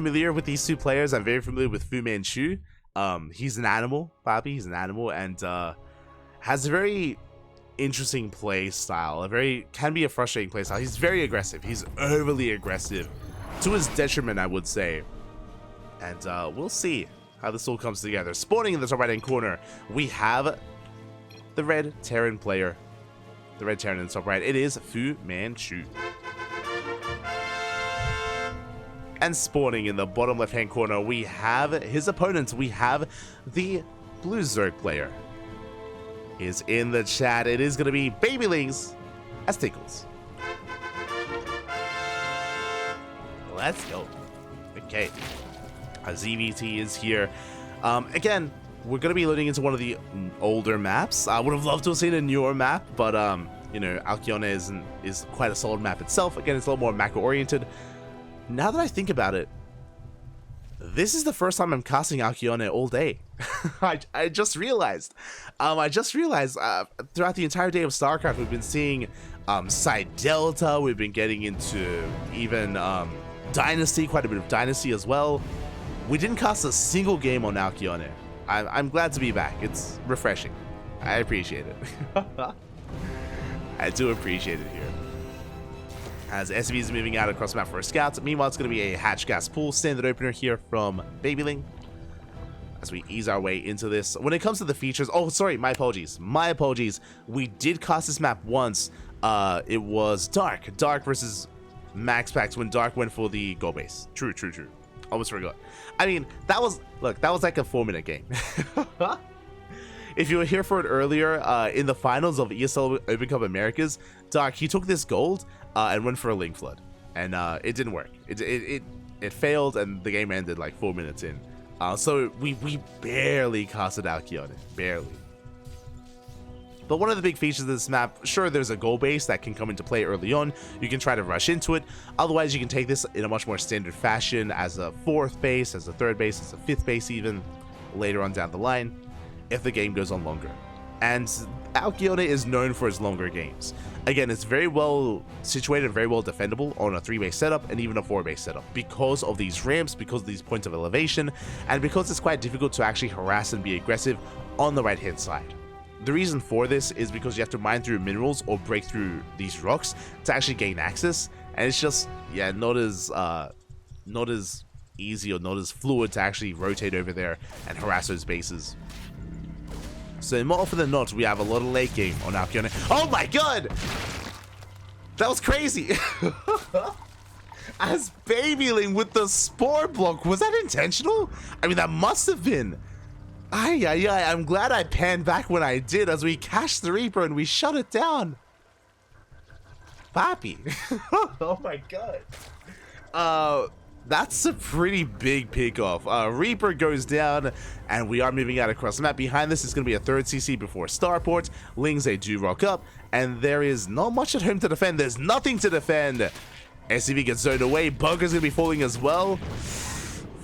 familiar with these two players. I'm very familiar with FuManChu. He's an animal, Bobby. He's an animal, and has a very interesting play style. Can be a frustrating play style. He's very aggressive. He's overly aggressive, to his detriment, I would say. And we'll see how this all comes together. Spawning in the top right hand corner, we have the red Terran player. The red Terran in the top right. It is FuManChu. And spawning in the bottom left hand corner, we have his opponent. We have the blue Zerg player. Is in the chat. It is going to be Babylings as Tickles. Let's go. Okay. ZvT is here. Again, we're going to be loading into one of the older maps. I would have loved to have seen a newer map, but you know, Alcyone is quite a solid map itself. Again, it's a little more macro oriented. Now that I think about it, this is the first time I'm casting Alcyone all day. I just realized. Throughout the entire day of StarCraft, we've been seeing Side Delta. We've been getting into even Dynasty, quite a bit of Dynasty as well. We didn't cast a single game on Alcyone. I'm glad to be back. It's refreshing. I appreciate it. I do appreciate it here. As SB is moving out across the map for a scout. Meanwhile, it's going to be a hatch gas pool standard opener here from Babyling. As we ease our way into this. When it comes to the features, oh, sorry, my apologies. My apologies. We did cast this map once. It was Dark versus Max Pax when Dark went for the goal base. True. Almost forgot. I mean, that was like a 4-minute game. If you were here for it earlier, in the finals of ESL Open Cup Americas, Dark, he took this gold and went for a Link Flood, and it didn't work. It failed, and the game ended like 4 minutes in. So we barely casted Alcyone, barely. But one of the big features of this map, sure, there's a goal base that can come into play early on. You can try to rush into it. Otherwise, you can take this in a much more standard fashion as a 4th base, as a 3rd base, as a 5th base even, later on down the line, if the game goes on longer. And Alcyone is known for its longer games. Again, it's very well situated, very well defendable on a 3-base setup and even a 4-base setup because of these ramps, because of these points of elevation, and because it's quite difficult to actually harass and be aggressive on the right-hand side. The reason for this is because you have to mine through minerals or break through these rocks to actually gain access, and it's just, yeah, not as easy or not as fluid to actually rotate over there and harass those bases. So more often than not, we have a lot of late game on Alcyone. Oh my god! That was crazy! As Babyling with the Spore block, was that intentional? I mean, that must have been. I'm glad I panned back when I did as we cashed the Reaper and we shut it down. Papi. Oh my god. That's a pretty big pickoff. Reaper goes down, and we are moving out across the map. Behind this is going to be a 3rd CC before Starport. Lings, they do rock up, and there is not much at home to defend. There's nothing to defend. SCV gets zoned away. Bunker's going to be falling as well.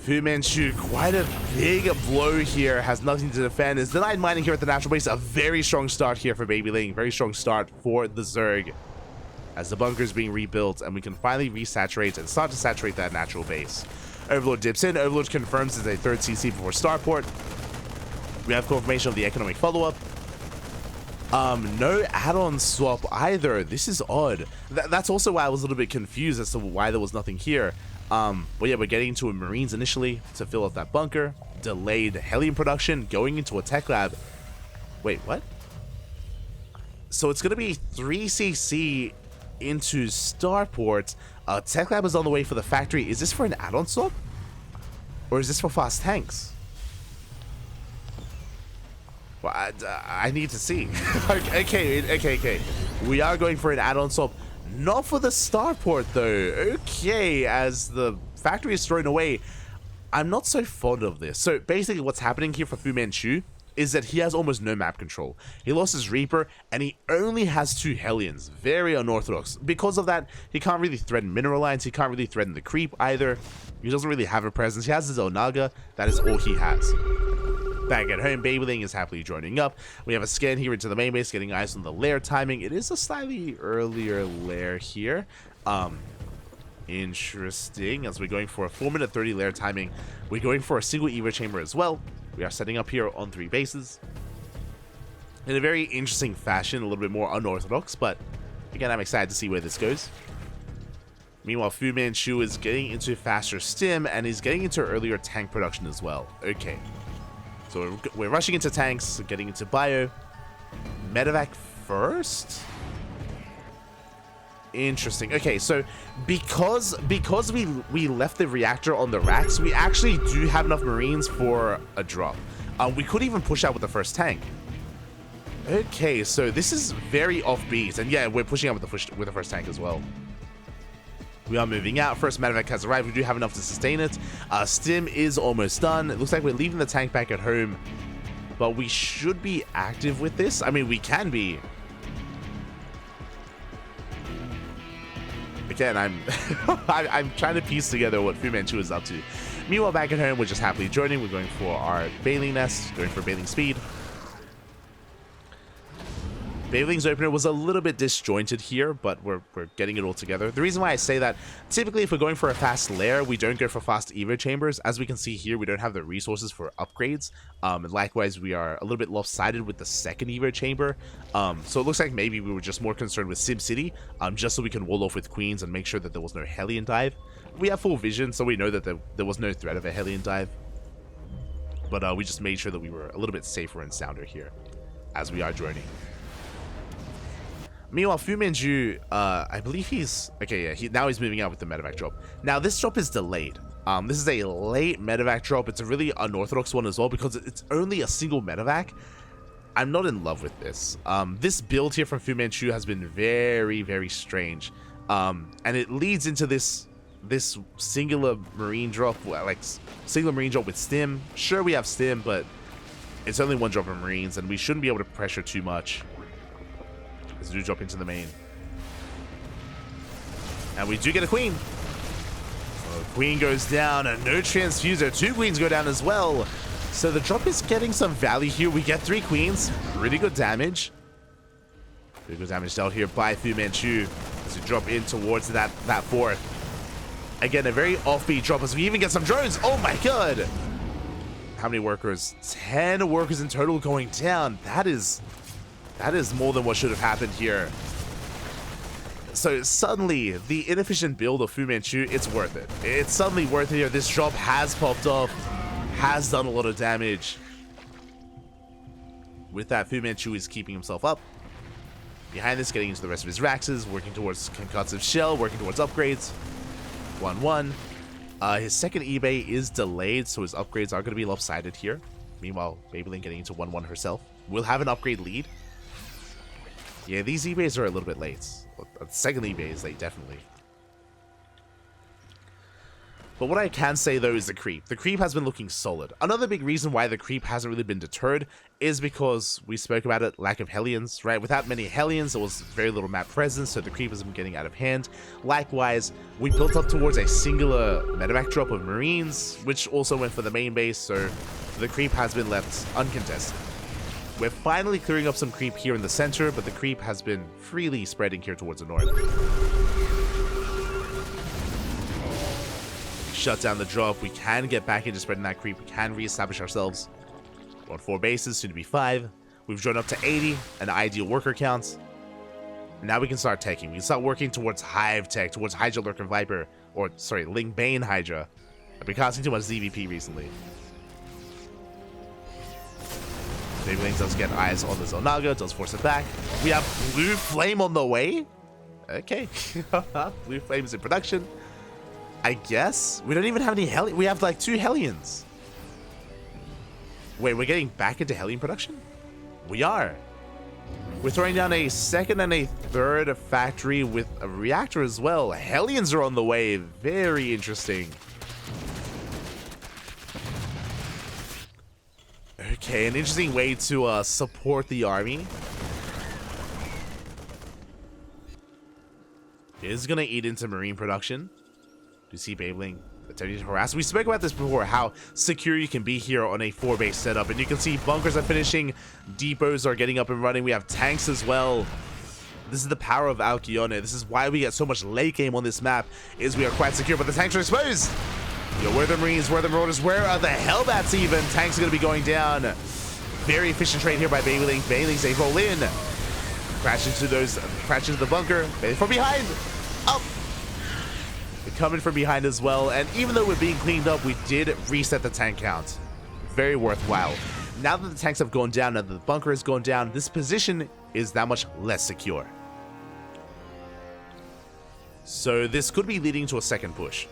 FuManChu, quite a big blow here, has nothing to defend. Is denied mining here at the natural base. A very strong start here for Babyling. Very strong start for the Zerg, as the bunker is being rebuilt, and we can finally resaturate and start to saturate that natural base. Overlord dips in. Overlord confirms it's a 3rd CC before Starport. We have confirmation of the economic follow-up. No add-on swap either. This is odd. That's also why I was a little bit confused as to why there was nothing here. But yeah, we're getting into a Marines initially to fill up that bunker. Delayed Helium production, going into a tech lab. Wait, what? So it's going to be 3cc into Starport. Tech lab is on the way for the factory. Is this for an add-on swap? Or is this for fast tanks? Well, I need to see. Okay. We are going for an add-on swap. Not for the Starport though. Okay, as the factory is thrown away. I'm not so fond of this. So basically what's happening here for FuManChu is that he has almost no map control. He lost his Reaper, and he only has 2 Hellions. Very unorthodox. Because of that, he can't really threaten Mineral Lines, he can't really threaten the Creep either. He doesn't really have a presence. He has his Onaga, that is all he has. Back at home, Babyling is happily joining up. We have a scan here into the main base, getting eyes on the lair timing. It is a slightly earlier lair here. Interesting, as we're going for a 4-minute 30 layer timing. We're going for a single Evo chamber as well. We are setting up here on 3 bases. In a very interesting fashion, a little bit more unorthodox, but again, I'm excited to see where this goes. Meanwhile, FuManChu is getting into faster stim, and he's getting into earlier tank production as well. Okay. So we're rushing into tanks, getting into bio. Medevac first? Interesting. Okay, so because we left the reactor on the racks, we actually do have enough Marines for a drop. We could even push out with the first tank. Okay, so this is very offbeat, and yeah, we're pushing out with the first tank as well. We are moving out. First medevac has arrived. We do have enough to sustain it. Stim is almost done. It looks like we're leaving the tank back at home, but we should be active with this. I mean, we can be. Again, I'm trying to piece together what FuManChu is up to. Meanwhile, back at home, we're just happily joining. We're going for our Babyling nest, going for Babyling speed. Babyling's opener was a little bit disjointed here, but we're getting it all together. The reason why I say that, typically if we're going for a fast lair, we don't go for fast Evo chambers. As we can see here, we don't have the resources for upgrades. And likewise, we are a little bit lopsided with the second Evo chamber. So it looks like maybe we were just more concerned with SimCity, just so we can wall off with queens and make sure that there was no Hellion dive. We have full vision, so we know that there was no threat of a Hellion dive. But we just made sure that we were a little bit safer and sounder here, as we are droning. Meanwhile, FuManChu, I believe he's... Okay, yeah, now he's moving out with the medevac drop. Now, this drop is delayed. This is a late medevac drop. It's a really unorthodox one as well because it's only a single medevac. I'm not in love with this. This build here from FuManChu has been very, very strange. And it leads into this singular marine drop, like singular marine drop with stim. Sure, we have stim, but it's only one drop of marines, and we shouldn't be able to pressure too much. As we do drop into the main. And we do get a queen. So queen goes down, and no transfuser. 2 queens go down as well. So the drop is getting some value here. We get 3 queens. Really good damage. Really good damage dealt here by FuManChu as we drop in towards that 4th. Again, a very offbeat drop as we even get some drones. Oh my god. How many workers? 10 workers in total going down. That is more than what should have happened here. So suddenly, the inefficient build of FuManChu, it's worth it. It's suddenly worth it here. This drop has popped off, has done a lot of damage. With that, FuManChu is keeping himself up. Behind this, getting into the rest of his Raxes, working towards concussive shell, working towards upgrades. 1-1. His second eBay is delayed, so his upgrades are going to be lopsided here. Meanwhile, Babyling getting into 1-1 herself. We'll have an upgrade lead. Yeah, these eBays are a little bit late. The second eBay is late, definitely. But what I can say, though, is the creep. The creep has been looking solid. Another big reason why the creep hasn't really been deterred is because we spoke about it, lack of Hellions, right? Without many Hellions, there was very little map presence, so the creep has been getting out of hand. Likewise, we built up towards a singular medevac drop of Marines, which also went for the main base, so the creep has been left uncontested. We're finally clearing up some creep here in the center, but the creep has been freely spreading here towards the north. Shut down the drop. We can get back into spreading that creep. We can reestablish ourselves. We're on 4 bases, soon to be 5. We've drawn up to 80, an ideal worker count. And now we can start teching. We can start working towards Hive Tech, towards Hydra Lurker Viper, or sorry, Ling Bane Hydra. I've been casting too much ZvP recently. Babyling does get eyes on the Zelnaga, does force it back. We have Blue Flame on the way? Okay. Blue Flame is in production. I guess? We don't even have any Hellions. We have like 2 Hellions. Wait, we're getting back into Hellion production? We are. We're throwing down a 2nd and a 3rd factory with a reactor as well. Hellions are on the way. Very interesting. Okay, an interesting way to support the army. Is gonna eat into marine production. Do you see Babyling attempting to harass? We spoke about this before, how secure you can be here on a 4-base setup, and you can see bunkers are finishing, depots are getting up and running. We have tanks as well. This is the power of Alcyone. This is why we get so much late game on this map, is we are quite secure, but the tanks are exposed. Yo, where are the Marines, where are the Marauders, where are the Hellbats even? Tanks are going to be going down. Very efficient trade here by Babyling. Baylings, they roll in. Crash into the bunker. Baylings from behind. Up. We're coming from behind as well, and even though we're being cleaned up, we did reset the tank count. Very worthwhile. Now that the tanks have gone down, now that the bunker has gone down, this position is that much less secure. So this could be leading to a second push.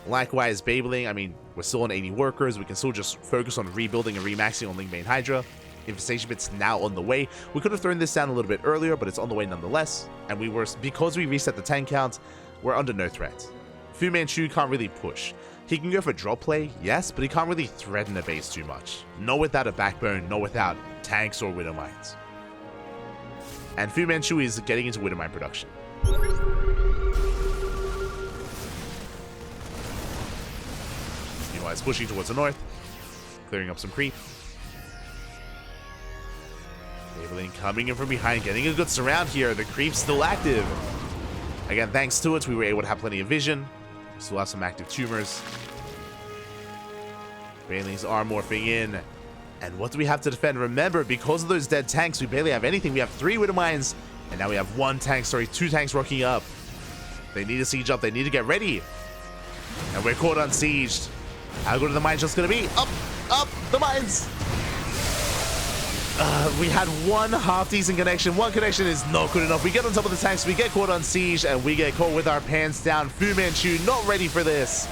Likewise, Babyling, I mean, we're still on 80 workers. We can still just focus on rebuilding and remaxing on Ling Main Hydra. Infestation bit's now on the way. We could have thrown this down a little bit earlier, but it's on the way nonetheless. And because we reset the tank count, we're under no threat. FuManChu can't really push. He can go for drop play, yes, but he can't really threaten the base too much. Not without a backbone, not without tanks or Widow Mines. And FuManChu is getting into Widow Mine production. Meanwhile, it's pushing towards the north, clearing up some creep. Babyling coming in from behind, getting a good surround here. The creep's still active. Again, thanks to it, we were able to have plenty of vision. Still have some active tumors. Baylings are morphing in. And what do we have to defend? Remember, because of those dead tanks, we barely have anything. We have 3 Widow Mines, and now we have 2 tanks rocking up. They need to siege up. They need to get ready. And we're caught unsieged. How good are the mines just going to be? Up, the mines. We had one half-decent connection. One connection is not good enough. We get on top of the tanks, we get caught on siege, and we get caught with our pants down. FuManChu not ready for this.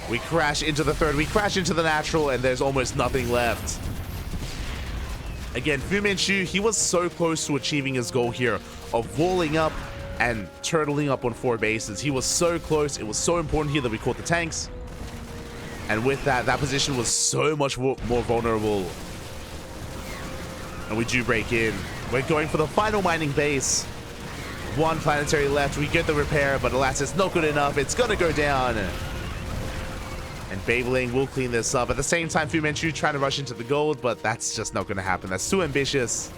We crash into the third, we crash into the natural, and there's almost nothing left. Again, FuManChu, he was so close to achieving his goal here of walling up and turtling up on 4 bases. He was so close. It was so important here that we caught the tanks. And with that, that position was so much more vulnerable. And we do break in. We're going for the final mining base. 1 planetary left. We get the repair, but alas, it's not good enough. It's gonna go down. And Babyling will clean this up. At the same time, FuManChu trying to rush into the gold, but that's just not gonna happen. That's too ambitious.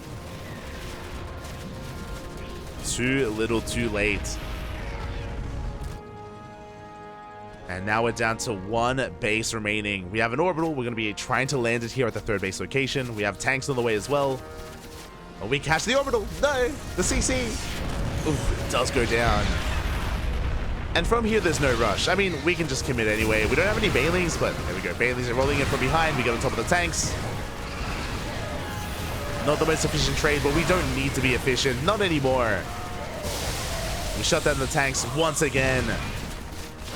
Too little, too late. And now we're down to 1 base remaining. We have an orbital. We're going to be trying to land it here at the 3rd base location. We have tanks on the way as well. Oh, we catch the orbital. No, the CC. Oof, it does go down. And from here, there's no rush. I mean, we can just commit anyway. We don't have any Baylings, but there we go. Baylings are rolling in from behind. We get on top of the tanks. Not the most efficient trade, but we don't need to be efficient. Not anymore. We shut down the tanks once again.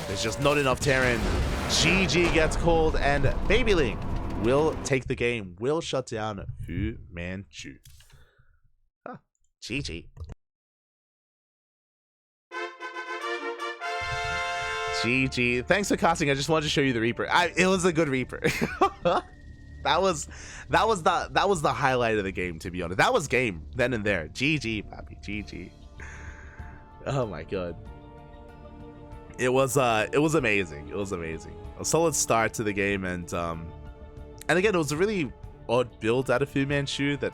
There's just not enough Terran. GG gets called, and Babyling will take the game. Will shut down FuManChu. Huh. GG. GG. Thanks for casting. I just wanted to show you the Reaper. It was a good Reaper. that was the highlight of the game, to be honest. That was game then and there. GG, papi. GG. Oh my god. It was amazing. It was amazing. A solid start to the game, and again, it was a really odd build out of FuManChu that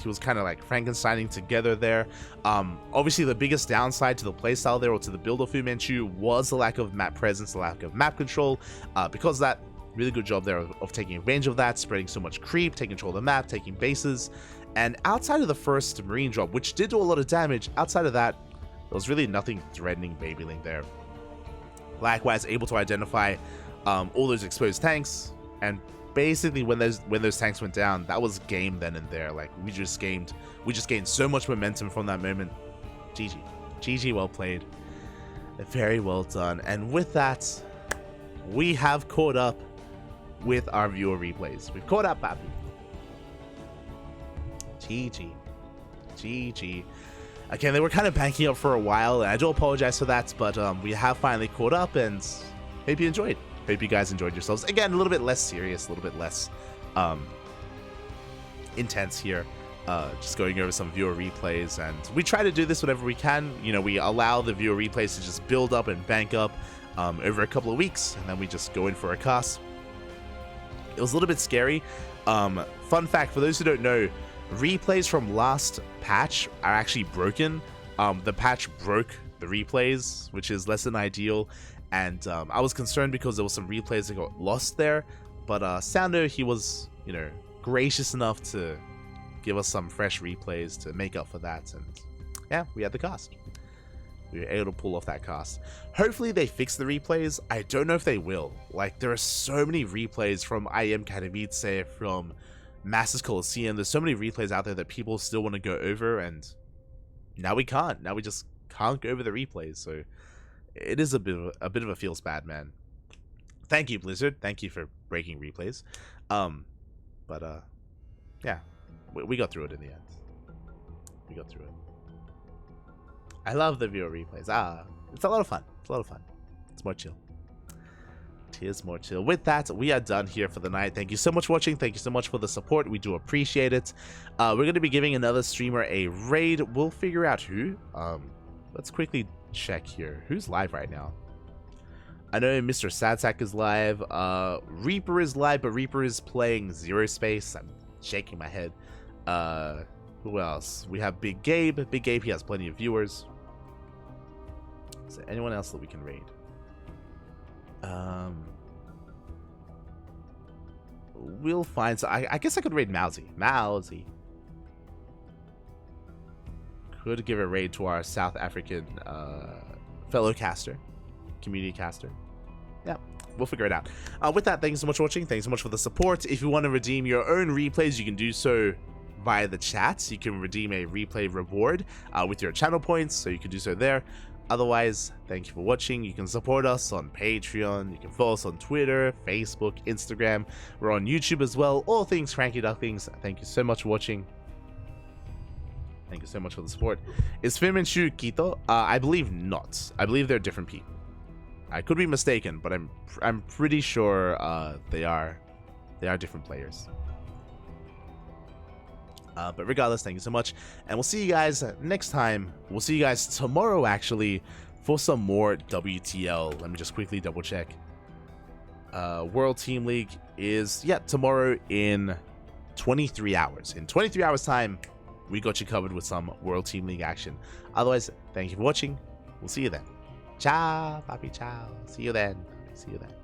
he was kind of like Frankensteining together there. Obviously, the biggest downside to the playstyle there, or to the build of FuManChu, was the lack of map presence, the lack of map control. Because of that, really good job there of taking advantage of that, spreading so much creep, taking control of the map, taking bases. And outside of the first Marine drop, which did do a lot of damage, outside of that, there was really nothing threatening Babyling there. Likewise, able to identify all those exposed tanks, and basically when those tanks went down, that was game then and there. Like we just gained so much momentum from that moment. GG, well played, very well done. And with that, we have caught up with our viewer replays. We've caught up, Pappy. GG. Again, they were kind of banking up for a while, and I do apologize for that, but we have finally caught up, and hope you enjoyed. Hope you guys enjoyed yourselves. Again, a little bit less serious, a little bit less intense here. Just going over some viewer replays, and we try to do this whenever we can. You know, we allow the viewer replays to just build up and bank up over a couple of weeks, and then we just go in for a cast. It was a little bit scary. Fun fact, for those who don't know, replays from last patch are actually broken. the patch broke the replays, which is less than ideal. And I was concerned because there was some replays that got lost there. But Sounder, he was, you know, gracious enough to give us some fresh replays to make up for that. And yeah, we had the cast. We were able to pull off that cast. Hopefully they fix the replays. I don't know if they will. Like, there are so many replays from IM Katowice, from Masters Coliseum. There's so many replays out there that people still want to go over, and now we can't. Now we just can't go over the replays. So it is a bit of a feels bad, man. Thank you, Blizzard. Thank you for breaking replays. Yeah, we got through it in the end. We got through it. I love the viewer replays. It's a lot of fun. It's a lot of fun. It's more chill. It is more chill. With that, we are done here for the night. Thank you so much for watching. Thank you so much for the support. We do appreciate it. We're going to be giving another streamer a raid. We'll figure out who. Let's quickly check here. Who's live right now? I know Mr. Sadsack is live. Reaper is live, but Reaper is playing Zero Space. I'm shaking my head. Who else? We have Big Gabe. Big Gabe, he has plenty of viewers. Is there anyone else that we can raid? We'll find. So I guess I could raid Mousy. Mousy. Could give a raid to our South African fellow caster, community caster. Yeah, we'll figure it out. With that, thank you so much for watching. Thanks so much for the support. If you want to redeem your own replays, you can do so via the chat. You can redeem a replay reward with your channel points, so you can do so there. Otherwise, thank you for watching. You can support us on Patreon. You can follow us on Twitter, Facebook, Instagram. We're on YouTube as well. All things Cranky Ducklings. Thank you so much for watching. Thank you so much for the support. Is FuManChu Quito? I believe not. I believe they're different people. I could be mistaken, but I'm pretty sure they are different players. But regardless, thank you so much, and we'll see you guys next time. We'll see you guys tomorrow, actually, for some more WTL. Let me just quickly double check. World Team League is, yeah, tomorrow in 23 hours. In 23 hours time, we got you covered with some World Team League action. Otherwise, thank you for watching. We'll see you then. Ciao, papi, ciao. See you then. See you then.